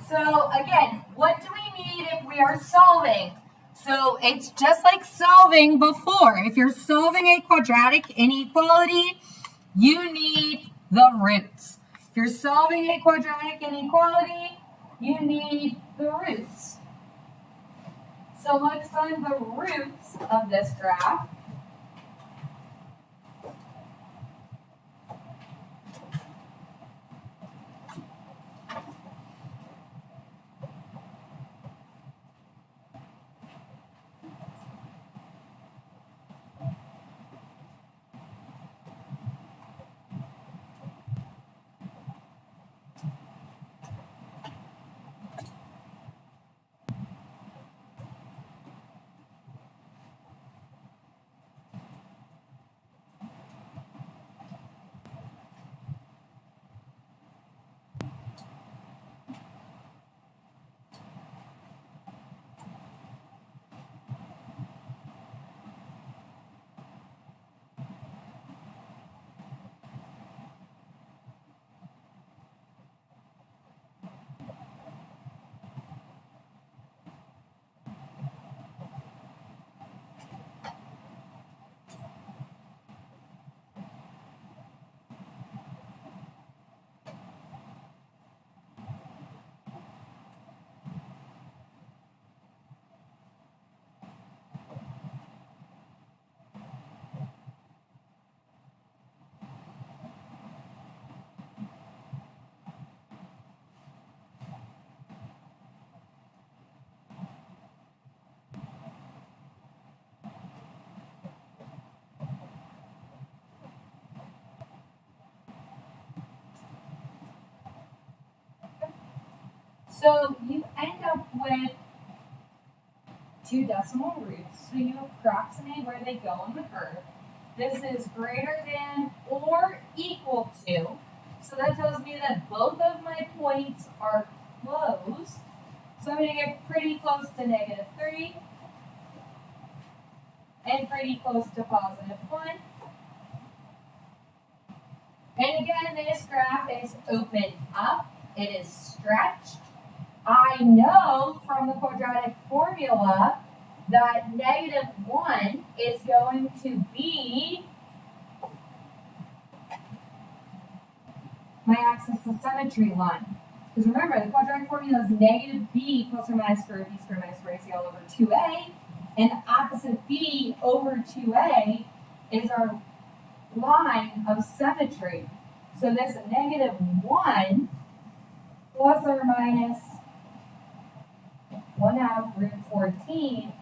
So again, what do we need if we are solving? So it's just like solving before. If you're solving a quadratic inequality, you need the roots. If you're solving a quadratic inequality, you need the roots. So let's find the roots of this graph. So you end up with two decimal roots, so you approximate where they go on the curve. This is greater than or equal to, so that tells me that both of my points are close. So I'm going to get pretty close to -3 and pretty close to +1. And again, this graph is open up, it is stretched. I know from the quadratic formula that -1 is going to be my axis of symmetry line. Because remember, the quadratic formula is -b plus or minus square root b squared minus 4ac all over 2a. And opposite b over 2a is our line of symmetry. So this -1 plus or minus 1/2 root 14,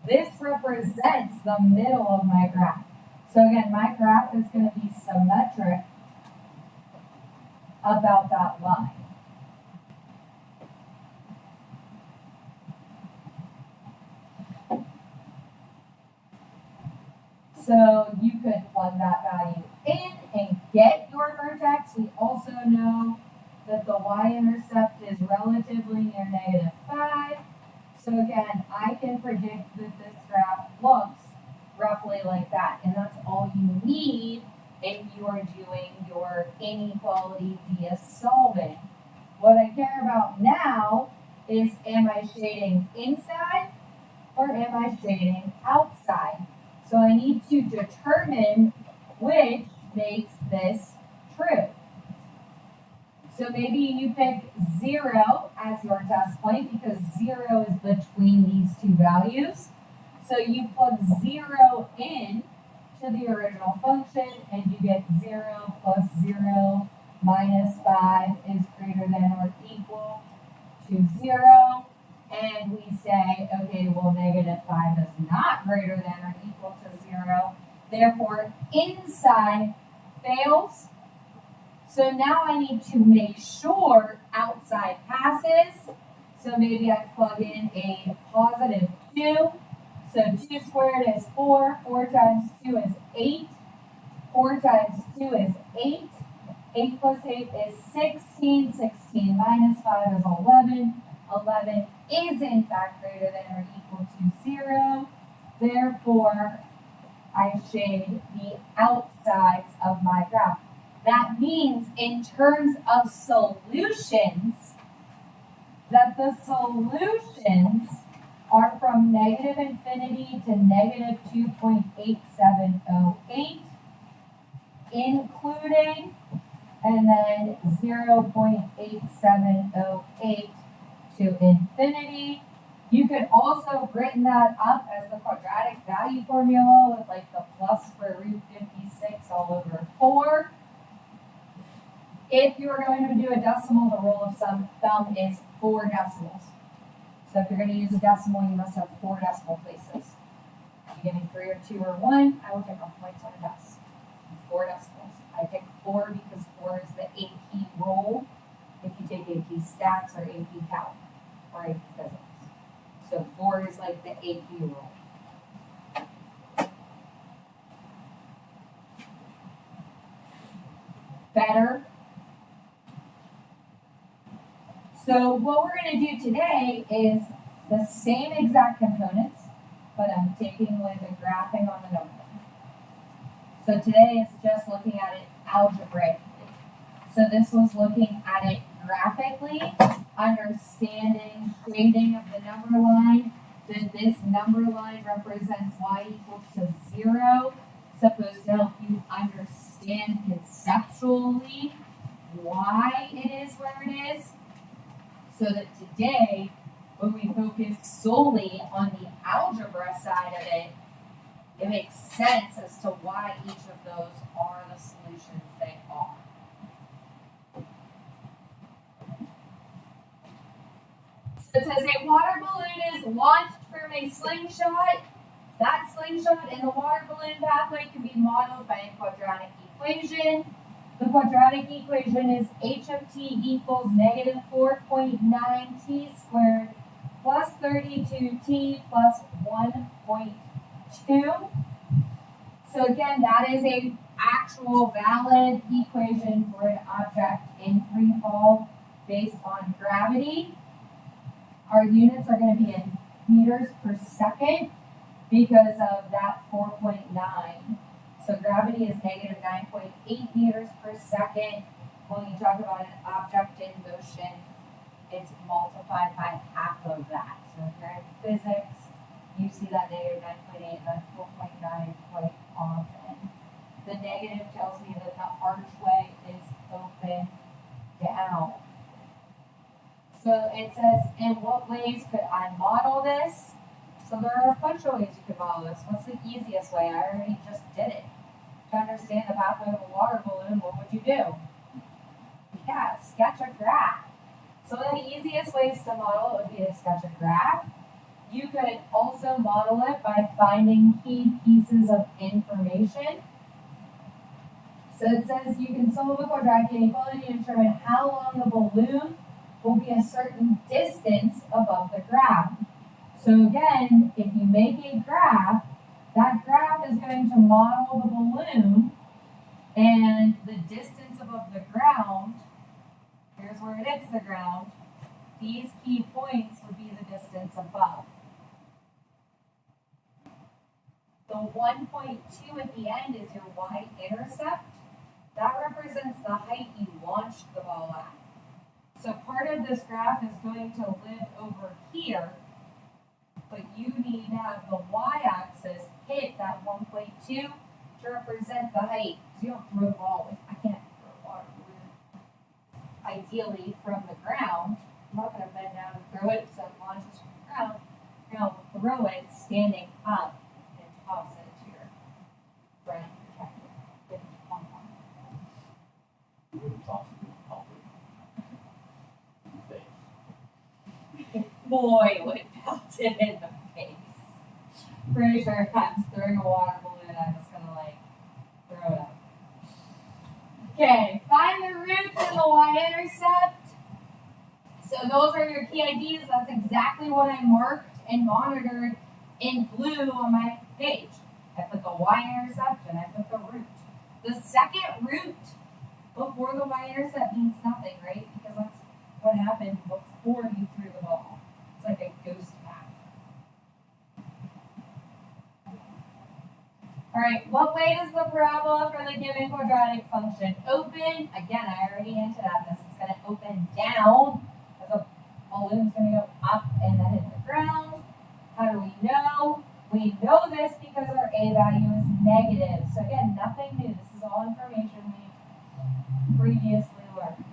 this represents the middle of my graph. So again, my graph is going to be symmetric about that line. So you could plug that value in and get your vertex. We also know that the y-intercept is relatively near -5. So again, I can predict that this graph looks roughly like that. And that's all you need if you are doing your inequality via solving. What I care about now is, am I shading inside or am I shading outside? So I need to determine which makes this true. So maybe you pick 0 as your test point because 0 is between these two values. So you plug 0 in to the original function and you get 0 plus 0 minus 5 is greater than or equal to 0. And we say, okay, well, -5 is not greater than or equal to 0. Therefore, inside fails. So now I need to make sure outside passes. So maybe I plug in a +2. So 2 squared is 4. 4 times 2 is 8. 4 times 2 is 8. 8 plus 8 is 16. 16 minus 5 is 11. 11 is in fact greater than or equal to 0. Therefore, I shade the outsides of my graph. That means in terms of solutions, that the solutions are from negative infinity to negative 2.8708, including, and then 0.8708 to infinity. You could also have written that up as the quadratic value formula with like the plus square root 56 all over 4. If you are going to do a decimal, the rule of thumb is 4 decimals. So if you're going to use a decimal, you must have 4 decimal places. If you give me 3 or 2 or 1, I will pick off points on a desk. 4 decimals. I pick 4 because 4 is the AP rule if you take AP Stats or AP Calc or AP Physics. So 4 is like the AP rule. Better? So what we're going to do today is the same exact components, but I'm taking away the graphing on the number. So today is just looking at it algebraically. So this was looking at it graphically, understanding grading of the number line. Then this number line represents y equals to 0. Supposed to help you understand conceptually why it is where it is. So that today, when we focus solely on the algebra side of it, it makes sense as to why each of those are the solutions they are. So it says a water balloon is launched from a slingshot. That slingshot and the water balloon pathway can be modeled by a quadratic equation. The quadratic equation is h of t equals negative 4.9t squared plus 32t plus 1.2. So again, that is an actual valid equation for an object in free fall based on gravity. Our units are going to be in meters per second because of that 4.9. So gravity is negative 9.8 meters per second. When you talk about an object in motion, it's multiplied by half of that. So if you're in physics, you see that negative 9.8 and that 4.9 quite often. The negative tells me that the archway is open down. So it says, in what ways could I model this? So there are a bunch of ways you could model this. What's the easiest way? I already just did it. To understand the pathway of a water balloon, what would you do? Yeah, sketch a graph. So one of the easiest ways to model it would be to sketch a graph. You could also model it by finding key pieces of information. So it says you can solve a quadratic inequality to determine how long the balloon will be a certain distance above the ground. So again, if you make a graph, that graph is going to model the balloon and the distance above the ground. Here's where it hits the ground. These key points would be the distance above. The 1.2 at the end is your y-intercept. That represents the height you launched the ball at. So part of this graph is going to live over here, but you need to have the y-axis hit that 1.2 to represent the height. So you don't throw the ball with, I can't throw a water balloon. Ideally from the ground, I'm not going to bend down and throw it so it launches from the ground. You're going to throw it standing up and toss it to your friend protector. Give it a pom pom. You would toss it to the face. Boy, would melt it in the face. Pretty sure if I'm throwing a water balloon, I'm just gonna like throw it up. Okay, find the roots in the y-intercept. So those are your key IDs. That's exactly what I marked and monitored in blue on my page. I put the y-intercept and I put the root. The second root before the y-intercept means nothing, right? Because that's what happened before you threw the ball. It's like a ghost path. All right, what way does the parabola for the given quadratic function open? Again, I already hinted at this. It's going to open down as a balloon's going to go up and then hit the ground. How do we know? We know this because our A value is negative. So again, nothing new. This is all information we've previously learned.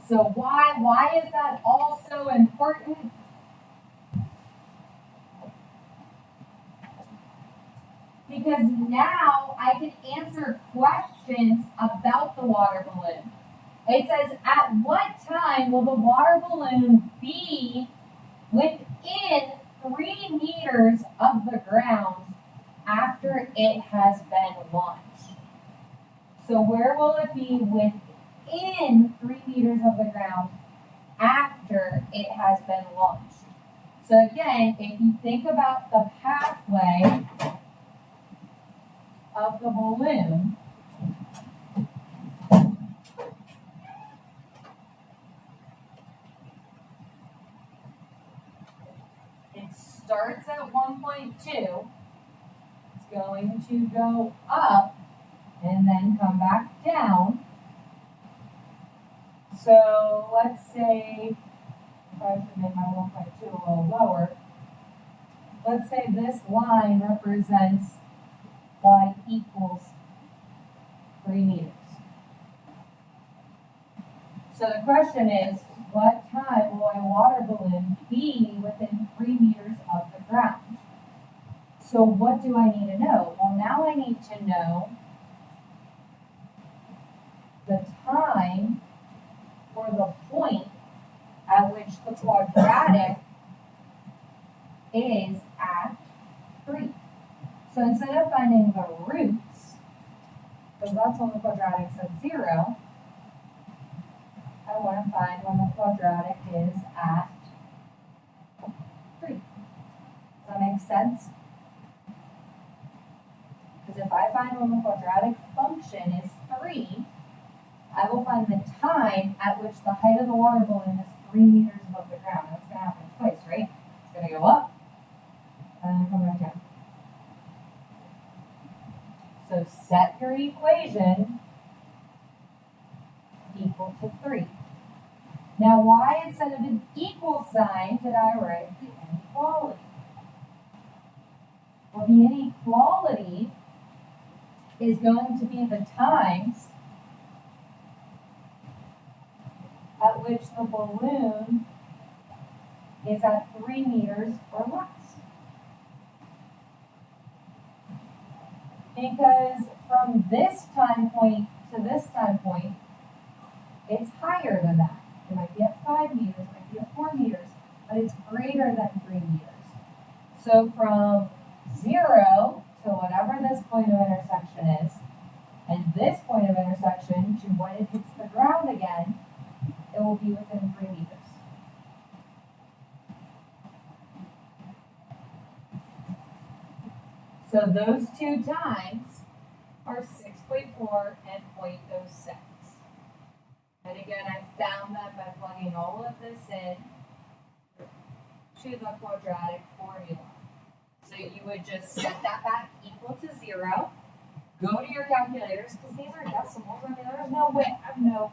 So why is that also important? Because now I can answer questions about the water balloon. It says, at what time will the water balloon be within 3 meters of the ground after it has been launched? So where will it be within 3 meters of the ground after it has been launched? So again, if you think about the pathway of the balloon, it starts at 1.2, it's going to go up and then come back down. So let's say, if I should make my 1.2 a little lower, let's say this line represents y equals 3 meters. So the question is, what time will a water balloon be within 3 meters of the ground? So what do I need to know? Well, now I need to know the time or the point at which the quadratic is at 3. So instead of finding the roots, because that's when the quadratic's at 0, I want to find when the quadratic is at 3. Does that make sense? Because if I find when the quadratic function is 3, I will find the time at which the height of the water balloon is 3 meters above the ground. That's going to happen twice, right? It's going to go up and then come back down. So set your equation equal to 3. Now, why instead of an equal sign did I write the inequality? Well, the inequality is going to be the times at which the balloon is at 3 meters or less. Because from this time point to this time point, it's higher than that. It might be at 5 meters, it might be at 4 meters, but it's greater than 3 meters. So from 0 to whatever this point of intersection is, and this point of intersection to when it hits the ground again, it will be within 3 meters. So those two times are 6.4 and 0.06. And again, I found them by plugging all of this in to the quadratic formula. So you would just set that back equal to 0. Go to your calculators, because these are decimals. I mean, there's no way, I kind of know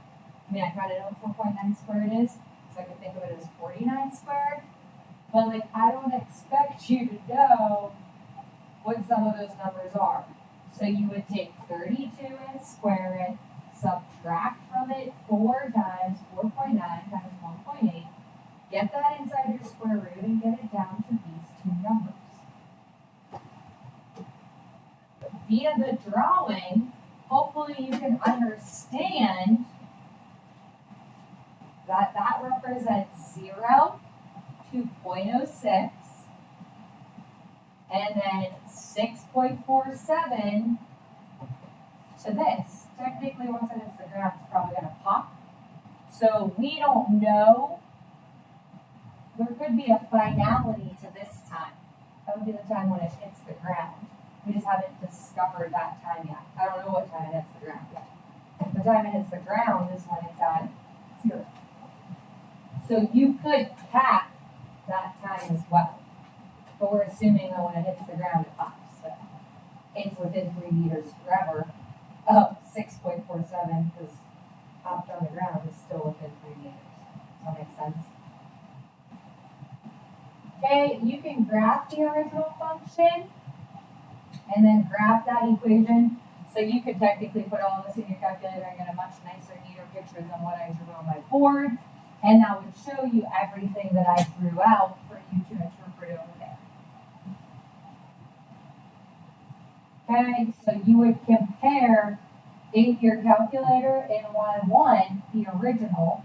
what 4.9 squared is, so I can think of it as 49 squared. But like, I don't expect you to know what some of those numbers are. So you would take 32 and square it, subtract from it 4 times 4.9 times 1.8, get that inside your square root and get it down to these two numbers. Via the drawing, hopefully you can understand that that represents 0 to 0.06, and then 6.47 to this. Technically, once it hits the ground, it's probably going to pop. So we don't know. There could be a finality to this time. That would be the time when it hits the ground. We just haven't discovered that time yet. I don't know what time it hits the ground yet. The time it hits the ground is when it's at 0. So you could cap that time as well. But we're assuming that when it hits the ground, it pops. So it's within 3 meters forever. Oh, 6.47, because hopped on the ground is still within 3 meters. Does that make sense? Okay, you can graph the original function and then graph that equation. So you could technically put all this in your calculator and get a much nicer, neater picture than what I drew on my board. And that would show you everything that I drew out for you to interpret over there. Okay, so you would compare in your calculator in Y1, the original,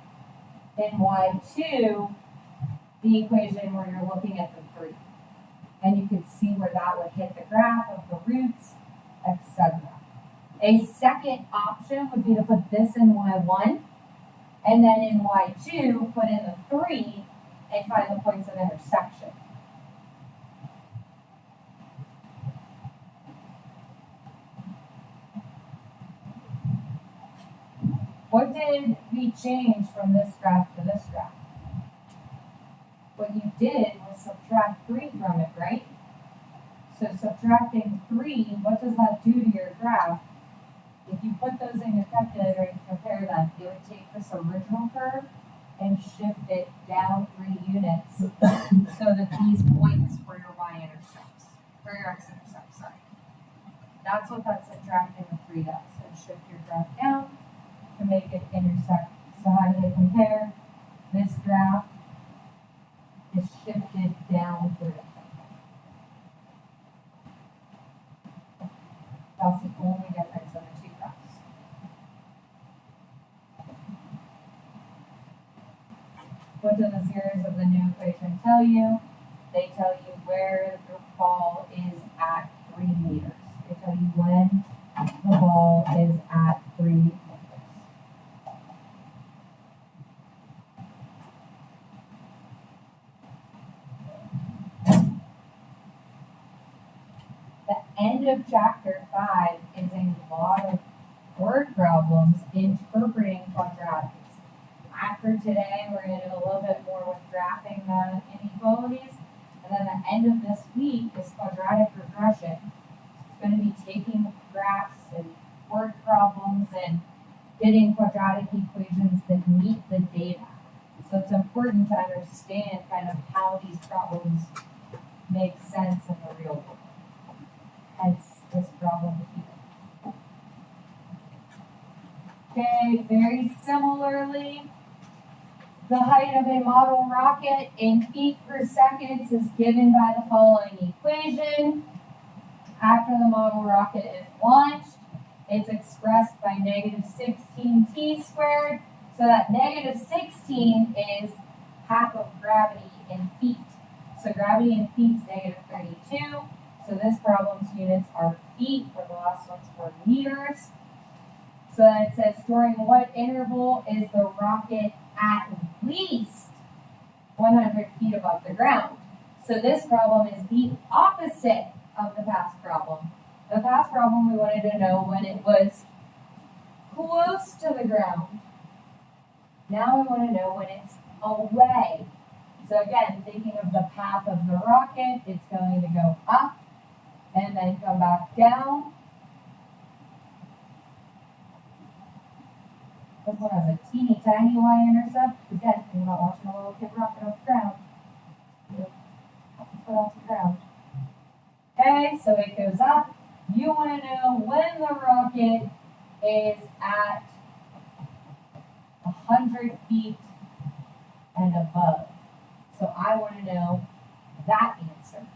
in Y2, the equation where you're looking at the 3. And you could see where that would hit the graph of the roots, etc. A second option would be to put this in Y1, and then in Y2, put in the 3 and find the points of intersection. What did we change from this graph to this graph? What you did was subtract 3 from it, right? So subtracting 3, what does that do to your graph? If you put those in your calculator and compare them, it would take this original curve and shift it down 3 units so that these points were your y-intercepts, or your x-intercepts, sorry. That's what that subtracting the 3 does, and shift your graph down to make it intersect. So how do they compare? This graph is shifted down 3. That's the only difference in the two graphs. What do the zeros of the new equation tell you? They tell you where the ball is at 3 meters. They tell you when the ball is at 3 meters. The end of chapter 5 is a lot of word problems interpreting quadratics. After today, we're going to do a little bit more with graphing the inequalities. And then the end of this week is quadratic regression. It's going to be taking graphs and word problems and getting quadratic equations that meet the data. So it's important to understand kind of how these problems make sense in the real world. Hence this problem here. Okay, very similarly, the height of a model rocket in feet per second is given by the following equation. After the model rocket is launched, it's expressed by negative 16t squared. So that negative 16 is half of gravity in feet. So gravity in feet is negative 32. So this problem's units are feet, where the last ones were meters. So it says, during what interval is the rocket at least 100 feet above the ground? So this problem is the opposite of the past problem. The past problem, we wanted to know when it was close to the ground. Now we want to know when it's away. So again, thinking of the path of the rocket, it's going to go up and then come back down. This one has a teeny tiny y-intercept. Again, think about watching a little kid rocket off the ground. Foot off the ground. Okay, so it goes up. You want to know when the rocket is at 100 feet and above. So I want to know that answer.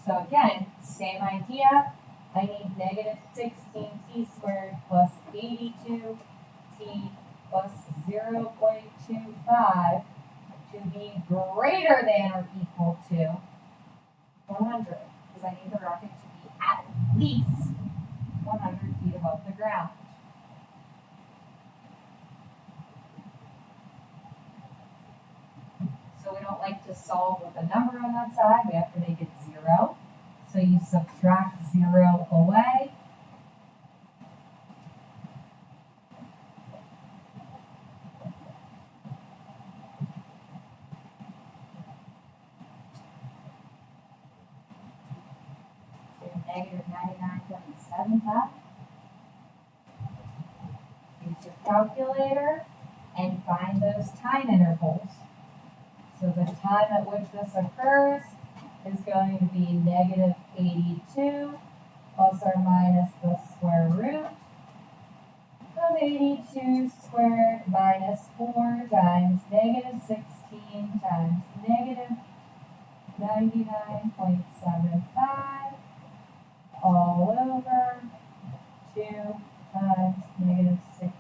So again, same idea. I need negative 16t squared plus 82t plus 0.25 to be greater than or equal to 100. Because I need the rocket to be at least 100 feet above the ground. So we don't like to solve with a number on that side. We have to make it 0. So you subtract 0 away. So negative 99.75. Use your calculator and find those time intervals. So the time at which this occurs is going to be negative 82 plus or minus the square root of 82 squared minus 4 times negative 16 times negative 99.75 all over 2 times negative 16.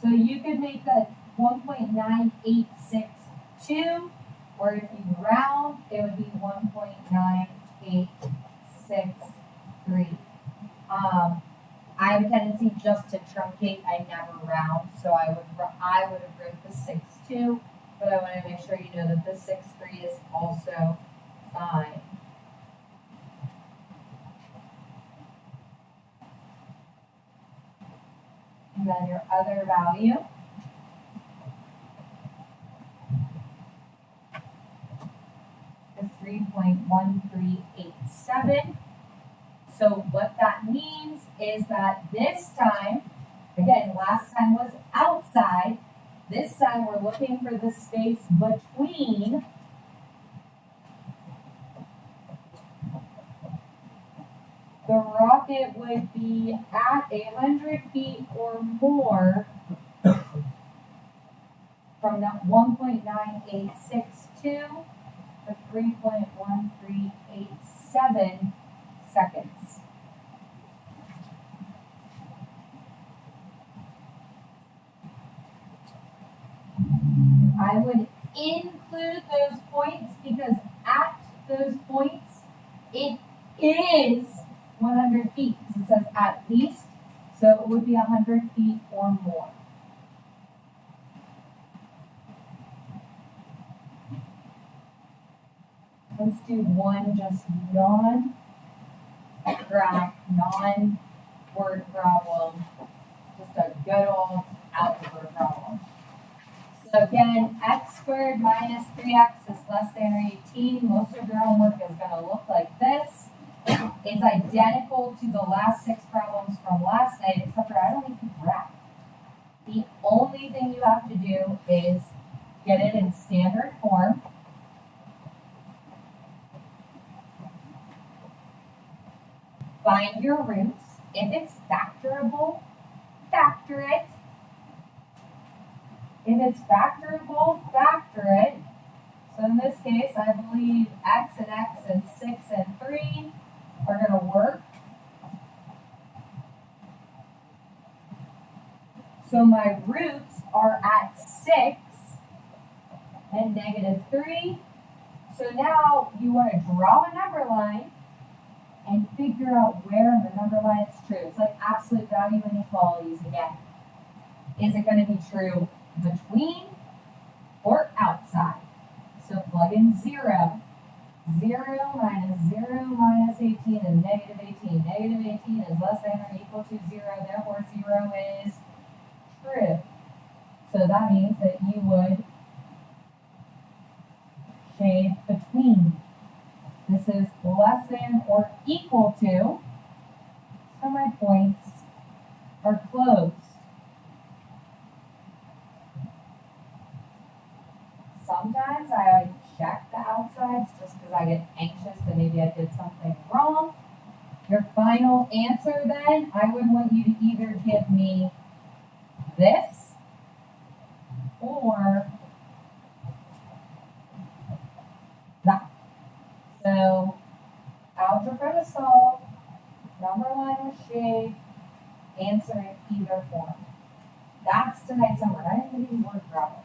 So you could make that 1.9862, or if you round, it would be 1.9863. I have a tendency just to truncate. I never round, so I would have wrote the 6.2, but I want to make sure you know that the 6.3 is also fine. And then your other value is 3.1387. So what that means is that this time, again, last time was outside. This time we're looking for the space between the rocket would be at 100 feet or more from that 1.9862 to 3.1387 seconds. I would include those points because at those points it is 100 feet. It says at least, so it would be 100 feet or more. Let's do one just non-graph, non-word problem, just a good old algebra problem. So again, x squared minus 3x is less than or 18. Most of your homework is going to look like this. It's identical to the last 6 problems from last night, except for I don't need to graph. The only thing you have to do is get it in standard form. Find your roots. If it's factorable, factor it. If it's factorable, factor it. So in this case, I believe x and 6 and 3 are going to work. So my roots are at 6 and negative 3. So now you want to draw a number line and figure out where in the number line it's true. It's like absolute value inequalities again. Is it going to be true between or outside? So plug in 0. 0 minus 18 is negative 18. Negative 18 is less than or equal to 0. Therefore, 0 is true. So that means that you would shade between. This is less than or equal to, so my points are closed. Sometimes I check the outsides just because I get anxious that maybe I did something wrong. Your final answer then, I would want you to either give me this or that. So we're gonna solve number one with shade, answer in either form. That's tonight's homework. I didn't give you word problem.